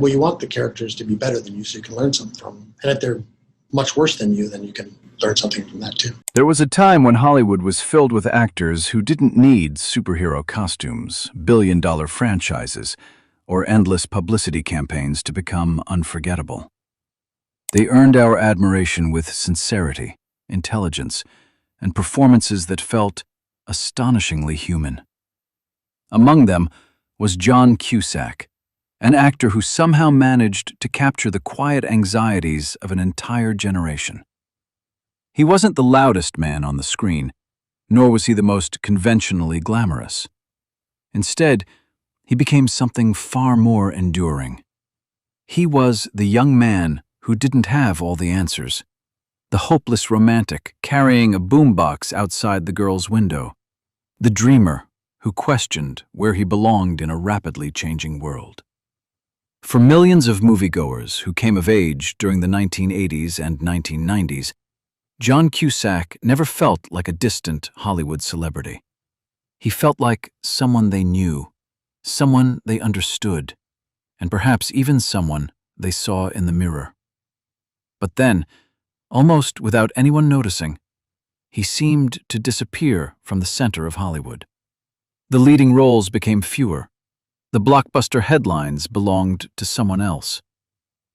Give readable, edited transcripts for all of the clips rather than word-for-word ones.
Well, you want the characters to be better than you so you can learn something from them. And if they're much worse than you, then you can learn something from that too. There was a time when Hollywood was filled with actors who didn't need superhero costumes, billion-dollar franchises, or endless publicity campaigns to become unforgettable. They earned our admiration with sincerity, intelligence, and performances that felt astonishingly human. Among them was John Cusack, an actor who somehow managed to capture the quiet anxieties of an entire generation. He wasn't the loudest man on the screen, nor was he the most conventionally glamorous. Instead, he became something far more enduring. He was the young man who didn't have all the answers, the hopeless romantic carrying a boombox outside the girl's window, the dreamer who questioned where he belonged in a rapidly changing world. For millions of moviegoers who came of age during the 1980s and 1990s, John Cusack never felt like a distant Hollywood celebrity. He felt like someone they knew, someone they understood, and perhaps even someone they saw in the mirror. But then, almost without anyone noticing, he seemed to disappear from the center of Hollywood. The leading roles became fewer. The blockbuster headlines belonged to someone else.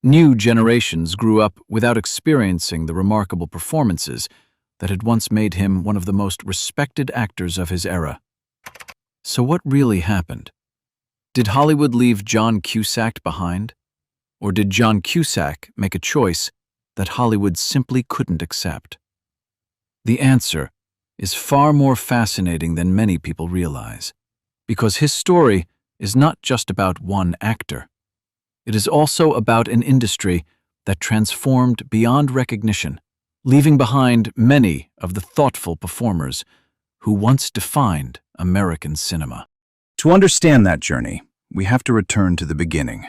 New generations grew up without experiencing the remarkable performances that had once made him one of the most respected actors of his era. So what really happened? Did Hollywood leave John Cusack behind? Or did John Cusack make a choice that Hollywood simply couldn't accept? The answer is far more fascinating than many people realize, because his story is not just about one actor. It is also about an industry that transformed beyond recognition, leaving behind many of the thoughtful performers who once defined American cinema. To understand that journey, we have to return to the beginning.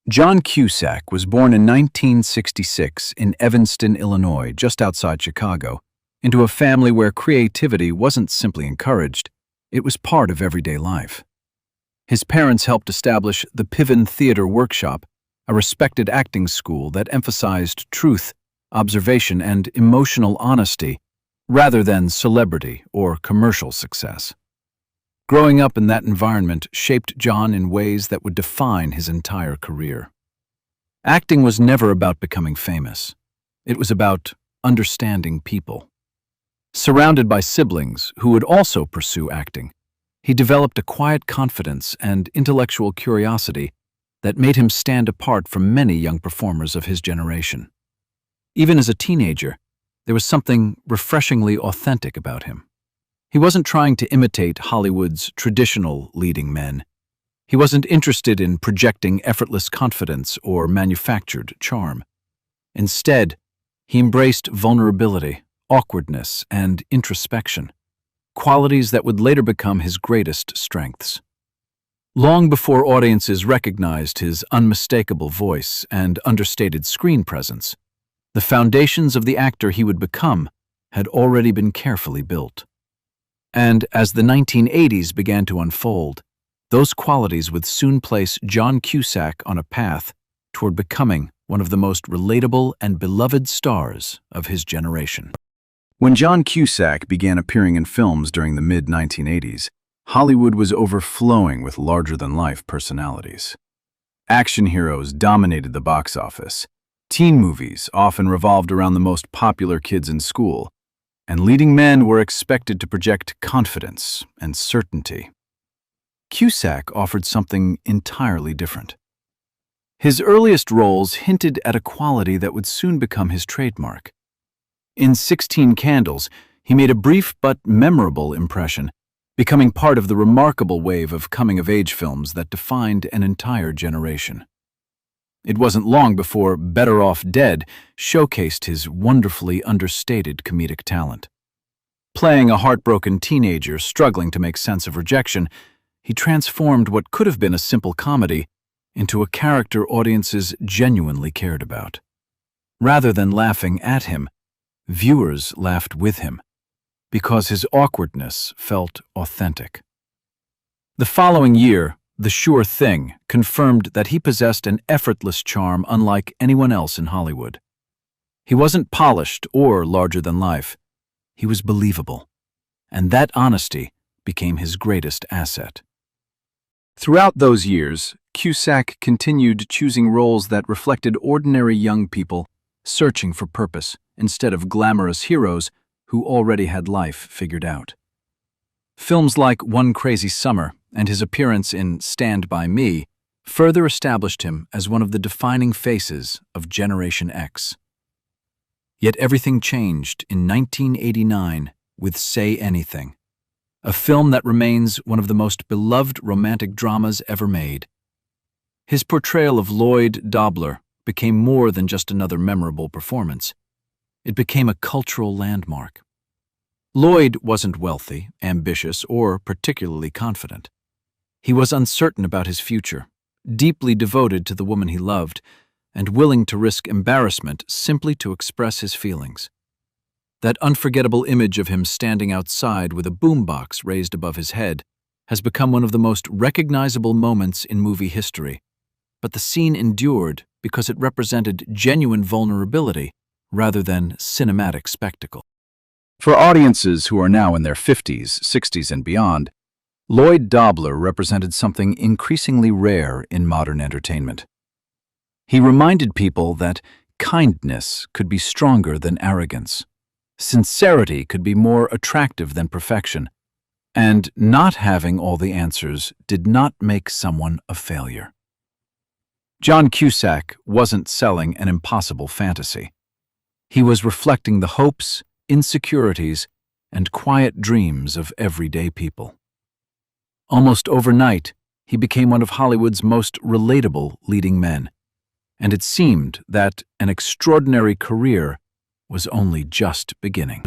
John Cusack was born in 1966 in Evanston, Illinois, just outside Chicago, into a family where creativity wasn't simply encouraged, it was part of everyday life. His parents helped establish the Piven Theater Workshop, a respected acting school that emphasized truth, observation, and emotional honesty rather than celebrity or commercial success. Growing up in that environment shaped John in ways that would define his entire career. Acting was never about becoming famous. It was about understanding people. Surrounded by siblings who would also pursue acting, he developed a quiet confidence and intellectual curiosity that made him stand apart from many young performers of his generation. Even as a teenager, there was something refreshingly authentic about him. He wasn't trying to imitate Hollywood's traditional leading men. He wasn't interested in projecting effortless confidence or manufactured charm. Instead, he embraced vulnerability, awkwardness, and introspection, qualities that would later become his greatest strengths. Long before audiences recognized his unmistakable voice and understated screen presence, the foundations of the actor he would become had already been carefully built. And as the 1980s began to unfold, those qualities would soon place John Cusack on a path toward becoming one of the most relatable and beloved stars of his generation. When John Cusack began appearing in films during the mid-1980s, Hollywood was overflowing with larger-than-life personalities. Action heroes dominated the box office. Teen movies often revolved around the most popular kids in school, and leading men were expected to project confidence and certainty. Cusack offered something entirely different. His earliest roles hinted at a quality that would soon become his trademark. In 16 Candles, he made a brief but memorable impression, becoming part of the remarkable wave of coming-of-age films that defined an entire generation. It wasn't long before Better Off Dead showcased his wonderfully understated comedic talent. Playing a heartbroken teenager struggling to make sense of rejection, he transformed what could have been a simple comedy into a character audiences genuinely cared about. Rather than laughing at him, viewers laughed with him, because his awkwardness felt authentic. The following year, The sure thing confirmed that he possessed an effortless charm unlike anyone else in Hollywood. He wasn't polished or larger than life. He was believable, and that honesty became his greatest asset. Throughout those years, Cusack continued choosing roles that reflected ordinary young people searching for purpose instead of glamorous heroes who already had life figured out. Films like One Crazy Summer and his appearance in Stand By Me further established him as one of the defining faces of Generation X. Yet everything changed in 1989 with Say Anything, a film that remains one of the most beloved romantic dramas ever made. His portrayal of Lloyd Dobler became more than just another memorable performance. It became a cultural landmark. Lloyd wasn't wealthy, ambitious, or particularly confident. He was uncertain about his future, deeply devoted to the woman he loved, and willing to risk embarrassment simply to express his feelings. That unforgettable image of him standing outside with a boombox raised above his head has become one of the most recognizable moments in movie history. But the scene endured because it represented genuine vulnerability rather than cinematic spectacle. For audiences who are now in their 50s, 60s, and beyond, Lloyd Dobler represented something increasingly rare in modern entertainment. He reminded people that kindness could be stronger than arrogance, sincerity could be more attractive than perfection, and not having all the answers did not make someone a failure. John Cusack wasn't selling an impossible fantasy. He was reflecting the hopes, insecurities, and quiet dreams of everyday people. Almost overnight, he became one of Hollywood's most relatable leading men, and it seemed that an extraordinary career was only just beginning.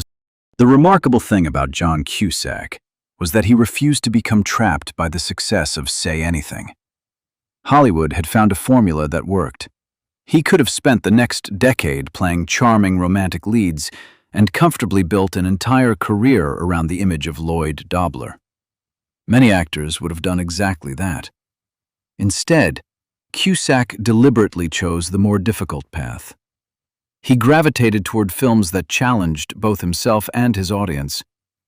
The remarkable thing about John Cusack was that he refused to become trapped by the success of Say Anything. Hollywood had found a formula that worked. He could have spent the next decade playing charming romantic leads and comfortably built an entire career around the image of Lloyd Dobler. Many actors would have done exactly that. Instead, Cusack deliberately chose the more difficult path. He gravitated toward films that challenged both himself and his audience,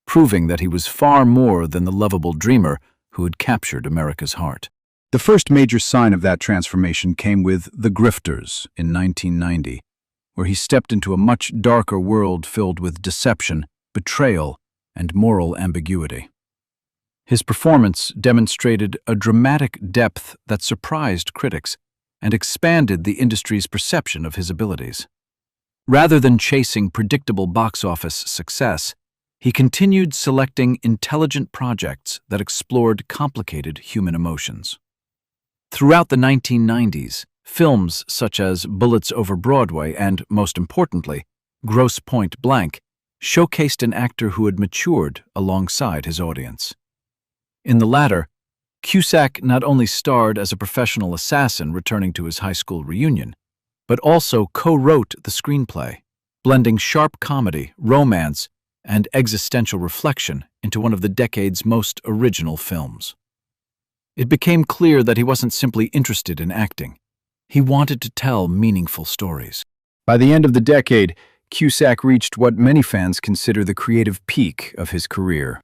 proving that he was far more than the lovable dreamer who had captured America's heart. The first major sign of that transformation came with The Grifters in 1990, where he stepped into a much darker world filled with deception, betrayal, and moral ambiguity. His performance demonstrated a dramatic depth that surprised critics and expanded the industry's perception of his abilities. Rather than chasing predictable box office success, he continued selecting intelligent projects that explored complicated human emotions. Throughout the 1990s, films such as Bullets Over Broadway and, most importantly, Grosse Pointe Blank showcased an actor who had matured alongside his audience. In the latter, Cusack not only starred as a professional assassin returning to his high school reunion, but also co-wrote the screenplay, blending sharp comedy, romance, and existential reflection into one of the decade's most original films. It became clear that he wasn't simply interested in acting. He wanted to tell meaningful stories. By the end of the decade, Cusack reached what many fans consider the creative peak of his career.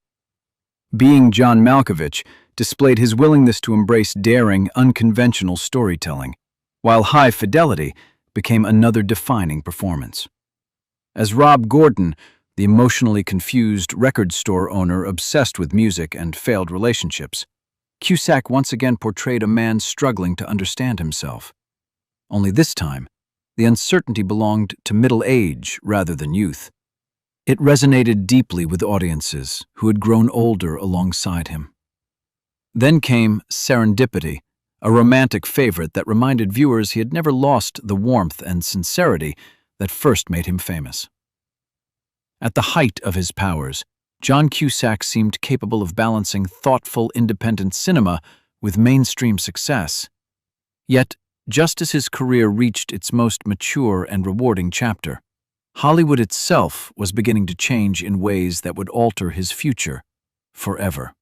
Being John Malkovich displayed his willingness to embrace daring, unconventional storytelling, while High Fidelity became another defining performance. As Rob Gordon, the emotionally confused record store owner obsessed with music and failed relationships, Cusack once again portrayed a man struggling to understand himself. Only this time, the uncertainty belonged to middle age rather than youth. It resonated deeply with audiences who had grown older alongside him. Then came Serendipity, a romantic favorite that reminded viewers he had never lost the warmth and sincerity that first made him famous. At the height of his powers, John Cusack seemed capable of balancing thoughtful, independent cinema with mainstream success. Yet, just as his career reached its most mature and rewarding chapter, Hollywood itself was beginning to change in ways that would alter his future forever.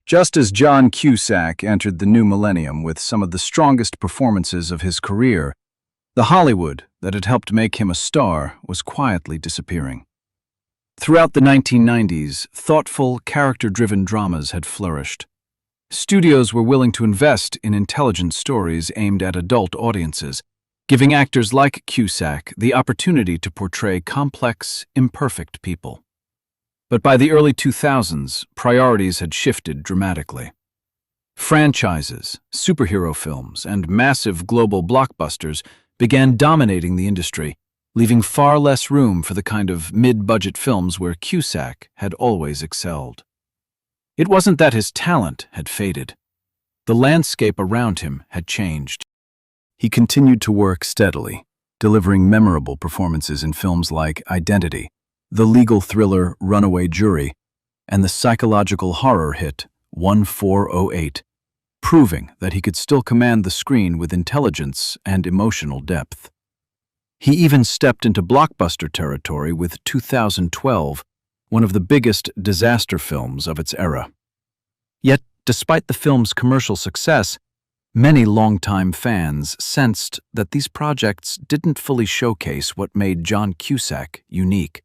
Just as John Cusack entered the new millennium with some of the strongest performances of his career, the Hollywood that had helped make him a star was quietly disappearing. Throughout the 1990s, thoughtful, character-driven dramas had flourished. Studios were willing to invest in intelligent stories aimed at adult audiences, giving actors like Cusack the opportunity to portray complex, imperfect people. But by the early 2000s, priorities had shifted dramatically. Franchises, superhero films, and massive global blockbusters began dominating the industry, leaving far less room for the kind of mid-budget films where Cusack had always excelled. It wasn't that his talent had faded. The landscape around him had changed. He continued to work steadily, delivering memorable performances in films like Identity, the legal thriller Runaway Jury, and the psychological horror hit 1408, proving that he could still command the screen with intelligence and emotional depth. He even stepped into blockbuster territory with 2012, one of the biggest disaster films of its era. Yet, despite the film's commercial success, many longtime fans sensed that these projects didn't fully showcase what made John Cusack unique.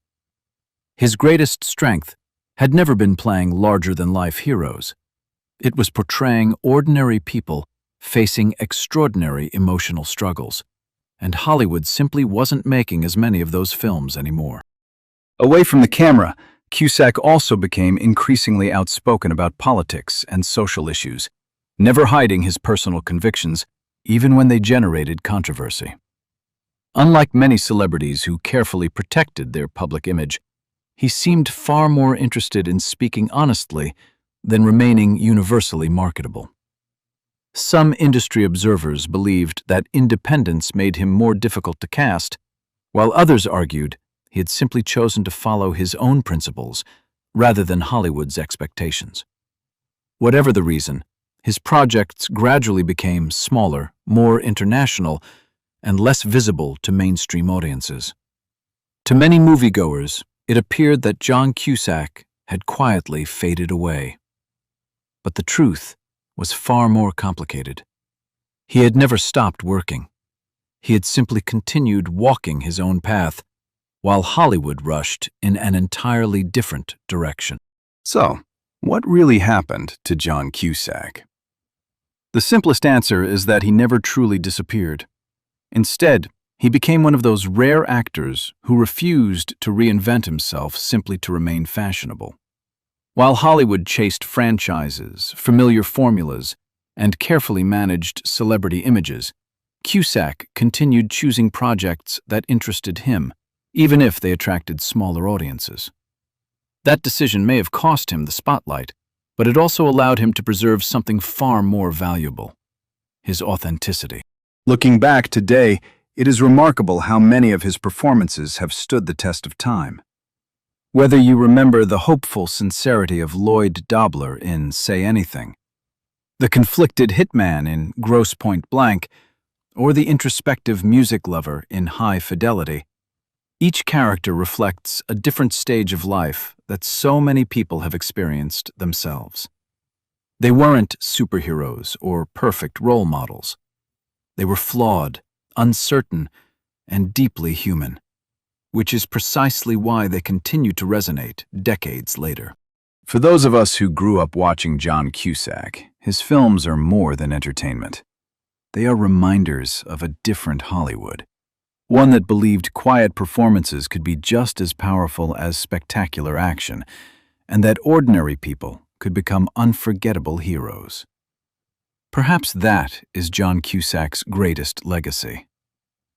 His greatest strength had never been playing larger-than-life heroes. It was portraying ordinary people facing extraordinary emotional struggles, and Hollywood simply wasn't making as many of those films anymore. Away from the camera, Cusack also became increasingly outspoken about politics and social issues, never hiding his personal convictions, even when they generated controversy. Unlike many celebrities who carefully protected their public image, he seemed far more interested in speaking honestly than remaining universally marketable. Some industry observers believed that independence made him more difficult to cast, while others argued he had simply chosen to follow his own principles rather than Hollywood's expectations. Whatever the reason, his projects gradually became smaller, more international, and less visible to mainstream audiences. To many moviegoers, it appeared that John Cusack had quietly faded away. But the truth was far more complicated. He had never stopped working. He had simply continued walking his own path, while Hollywood rushed in an entirely different direction. So, what really happened to John Cusack? The simplest answer is that he never truly disappeared. Instead, he became one of those rare actors who refused to reinvent himself simply to remain fashionable. While Hollywood chased franchises, familiar formulas, and carefully managed celebrity images, Cusack continued choosing projects that interested him, even if they attracted smaller audiences. That decision may have cost him the spotlight, but it also allowed him to preserve something far more valuable: his authenticity. Looking back today, it is remarkable how many of his performances have stood the test of time. Whether you remember the hopeful sincerity of Lloyd Dobler in Say Anything, the conflicted hitman in Grosse Pointe Blank, or the introspective music lover in High Fidelity, each character reflects a different stage of life that so many people have experienced themselves. They weren't superheroes or perfect role models. They were flawed, uncertain, and deeply human, which is precisely why they continue to resonate decades later. For those of us who grew up watching John Cusack, his films are more than entertainment. They are reminders of a different Hollywood, one that believed quiet performances could be just as powerful as spectacular action, and that ordinary people could become unforgettable heroes. Perhaps that is John Cusack's greatest legacy.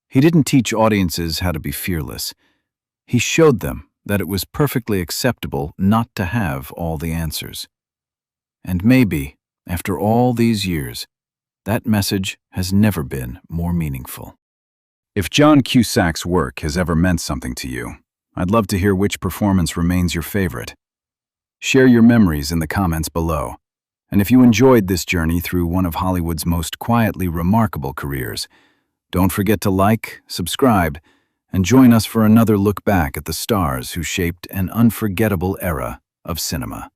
He didn't teach audiences how to be fearless. He showed them that it was perfectly acceptable not to have all the answers. And maybe, after all these years, that message has never been more meaningful. If John Cusack's work has ever meant something to you, I'd love to hear which performance remains your favorite. Share your memories in the comments below. And if you enjoyed this journey through one of Hollywood's most quietly remarkable careers, don't forget to like, subscribe, and join us for another look back at the stars who shaped an unforgettable era of cinema.